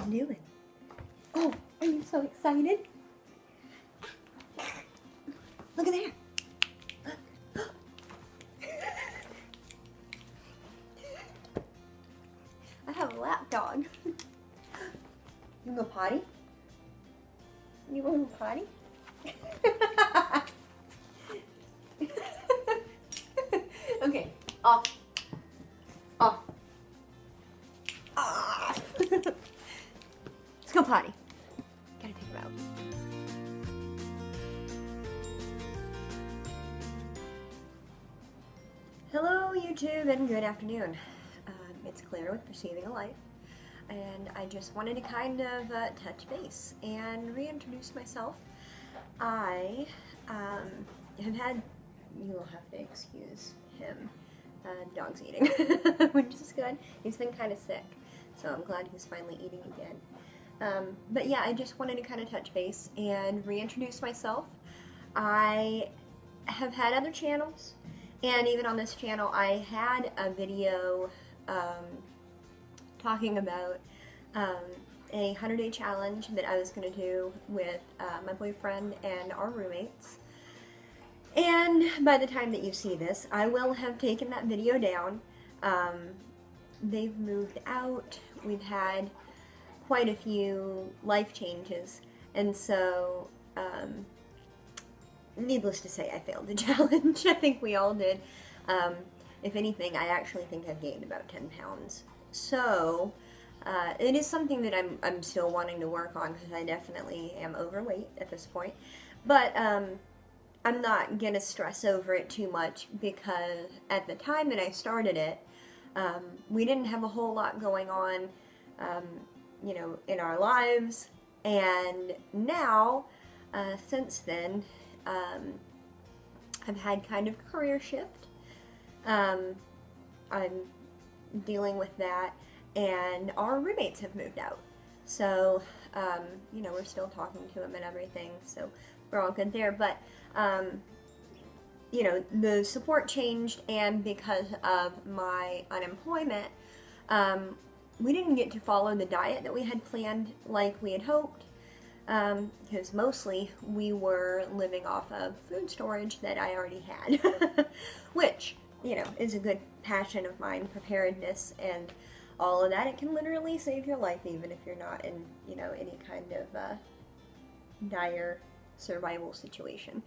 you doing? Oh, are you so excited? Look at there. I have a lap dog. You go potty? You want to go potty? Okay, off. Off. Ah. Let's go potty. Gotta take him out. Hello YouTube and good afternoon. It's Claire with Perceiving a Life, and I just wanted to kind of touch base and reintroduce myself. I have had, you will have to excuse him, dog's eating, which is good. He's been kind of sick, so I'm glad he's finally eating again. But yeah, I just wanted to kind of touch base and reintroduce myself. I have had other channels, and even on this channel I had a video talking about a 100-day challenge that I was going to do with my boyfriend and our roommates. And by the time that you see this, I will have taken that video down. They've moved out. We've had quite a few life changes, and so needless to say, I failed the challenge. I think we all did. If anything, I actually think I've gained about 10 pounds. So it is something that I'm still wanting to work on, because I definitely am overweight at this point. But I'm not going to stress over it too much, because at the time that I started it, we didn't have a whole lot going on, you know, in our lives. And now, since then, I've had kind of a career shift. I'm dealing with that, and our roommates have moved out. So, you know, we're still talking to them and everything, so we're all good there. But, you know, the support changed, and because of my unemployment, we didn't get to follow the diet that we had planned like we had hoped, because mostly we were living off of food storage that I already had, which, you know, is a good passion of mine, preparedness and all of that. It can literally save your life, even if you're not in, you know, any kind of dire survival situation.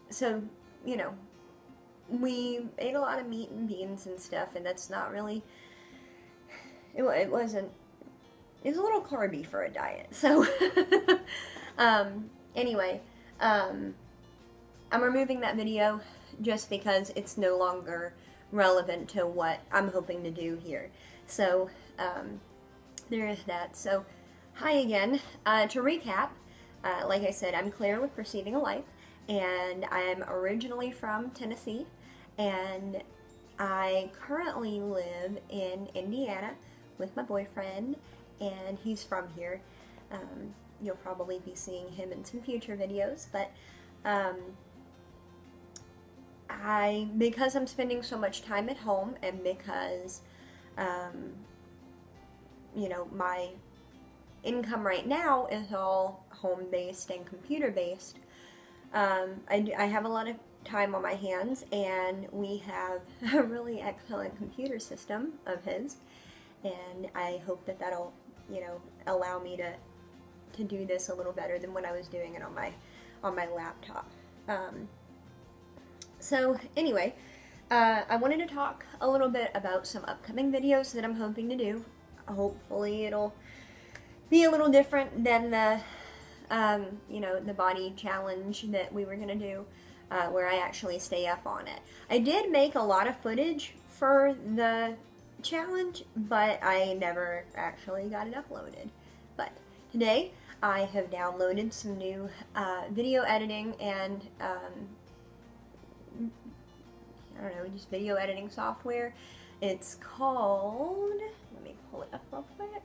So, you know, we ate a lot of meat and beans and stuff, and that's not really, it was a little carby for a diet. So, anyway, I'm removing that video just because it's no longer relevant to what I'm hoping to do here. So, there is that. So, hi again. To recap, like I said, I'm Claire with Perceiving a Life, and I'm originally from Tennessee, and I currently live in Indiana with my boyfriend, and he's from here. You'll probably be seeing him in some future videos, but because I'm spending so much time at home, and because, you know, my income right now is all home-based and computer-based, I have a lot of time on my hands, and we have a really excellent computer system of his, and I hope that that'll, you know, allow me to do this a little better than when I was doing it on my laptop. So anyway, I wanted to talk a little bit about some upcoming videos that I'm hoping to do. Hopefully it'll be a little different than the, you know, the body challenge that we were going to do, where I actually stay up on it. I did make a lot of footage for the challenge, but I never actually got it uploaded. But today I have downloaded some new video editing and I don't know, just video editing software. It's called, let me pull it up real quick,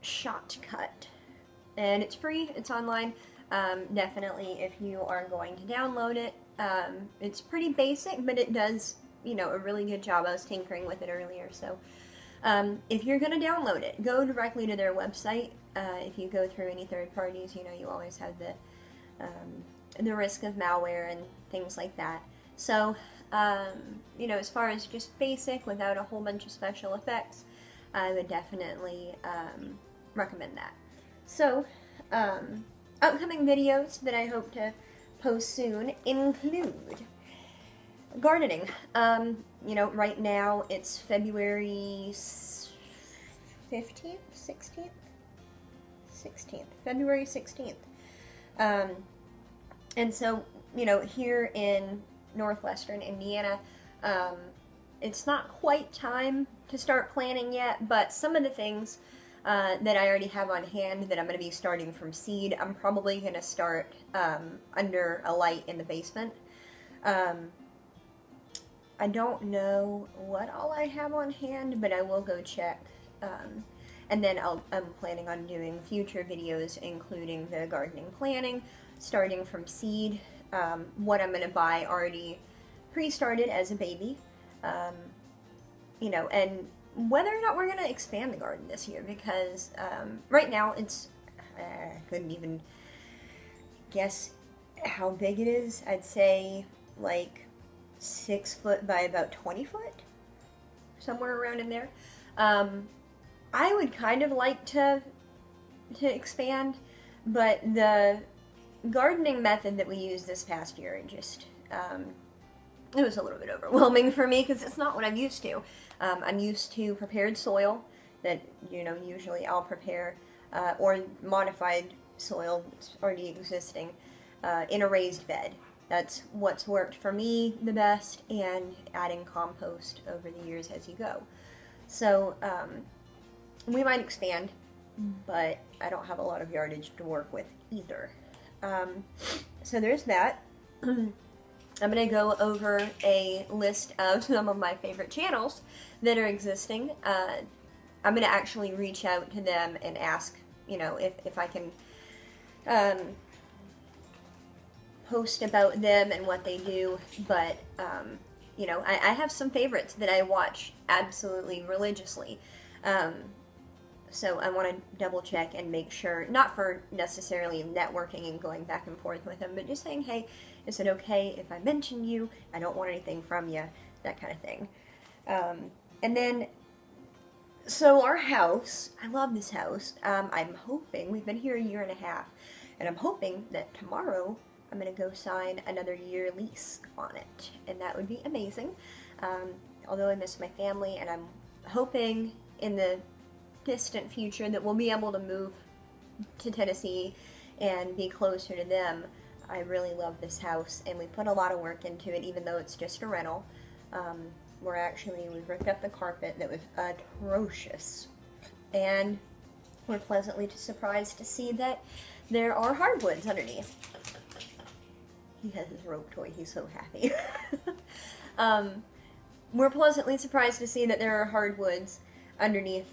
ShotCut, and it's free, it's online. Definitely, if you are going to download it, it's pretty basic, but it does, you know, a really good job. I was tinkering with it earlier, so If you're going to download it, go directly to their website. If you go through any third parties, you know, you always have the risk of malware and things like that. So, you know, as far as just basic without a whole bunch of special effects, I would definitely recommend that. So, upcoming videos that I hope to post soon include gardening. You know, right now it's February 15th, 16th? 16th. February 16th. And so, you know, here in northwestern Indiana, it's not quite time to start planting yet, but some of the things that I already have on hand that I'm going to be starting from seed, I'm probably going to start under a light in the basement. I don't know what all I have on hand, but I will go check. And then I'm planning on doing future videos, including the gardening planning, starting from seed, what I'm going to buy already pre-started as a baby, you know, and whether or not we're going to expand the garden this year, because right now it's, I couldn't even guess how big it is. I'd say like 6 foot by about 20 foot, somewhere around in there. I would kind of like to expand, but the gardening method that we used this past year, just, it was a little bit overwhelming for me because it's not what I'm used to. I'm used to prepared soil that, you know, usually I'll prepare, or modified soil that's already existing, in a raised bed. That's what's worked for me the best, and adding compost over the years as you go. So, we might expand, but I don't have a lot of yardage to work with either. So there's that. I'm going to go over a list of some of my favorite channels that are existing. I'm going to actually reach out to them and ask, you know, if I can post about them and what they do, but, you know, I have some favorites that I watch absolutely religiously. So I want to double check and make sure, not for necessarily networking and going back and forth with them, but just saying, hey, is it okay if I mention you? I don't want anything from you, that kind of thing. And then, so our house, I love this house. I'm hoping, we've been here a year and a half, and I'm hoping that tomorrow I'm going to go sign another year lease on it, and that would be amazing. Although I miss my family, and I'm hoping in the distant future that we'll be able to move to Tennessee and be closer to them. I really love this house, and we put a lot of work into it, even though it's just a rental. We've ripped up the carpet that was atrocious, and we're pleasantly surprised to see that there are hardwoods underneath. He has his rope toy, he's so happy. We're pleasantly surprised to see that there are hardwoods underneath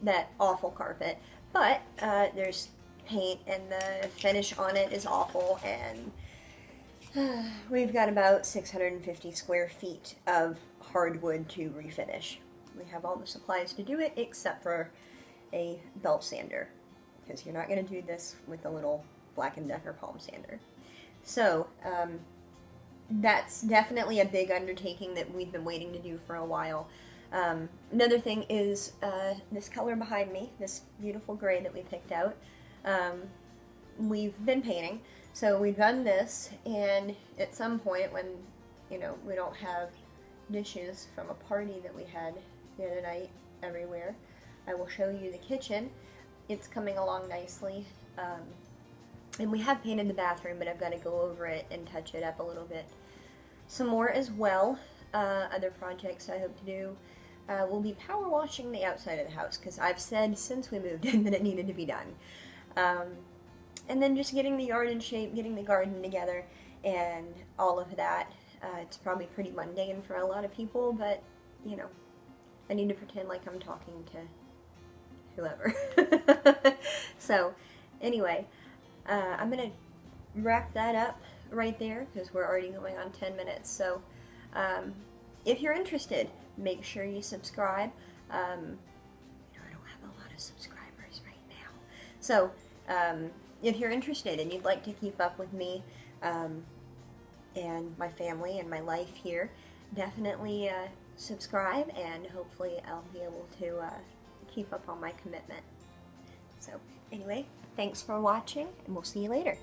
that awful carpet, but there's paint and the finish on it is awful, and we've got about 650 square feet of hardwood to refinish. We have all the supplies to do it except for a belt sander, because you're not going to do this with a little Black & Decker palm sander. So that's definitely a big undertaking that we've been waiting to do for a while. Another thing is this color behind me, this beautiful gray that we picked out. We've been painting, so we've done this, and at some point when, you know, we don't have dishes from a party that we had the other night everywhere, I will show you the kitchen. It's coming along nicely, and we have painted the bathroom, but I've got to go over it and touch it up a little bit some more as well. Other projects I hope to do will be power washing the outside of the house, because I've said since we moved in that it needed to be done. And then just getting the yard in shape, getting the garden together, and all of that. It's probably pretty mundane for a lot of people, but, you know, I need to pretend like I'm talking to whoever. So, anyway, I'm going to wrap that up right there, because we're already going on 10 minutes. So, if you're interested, make sure you subscribe. I don't have a lot of subscribers right now. So, if you're interested and you'd like to keep up with me and my family and my life here, definitely subscribe, and hopefully I'll be able to keep up on my commitment. So, anyway, thanks for watching, and we'll see you later.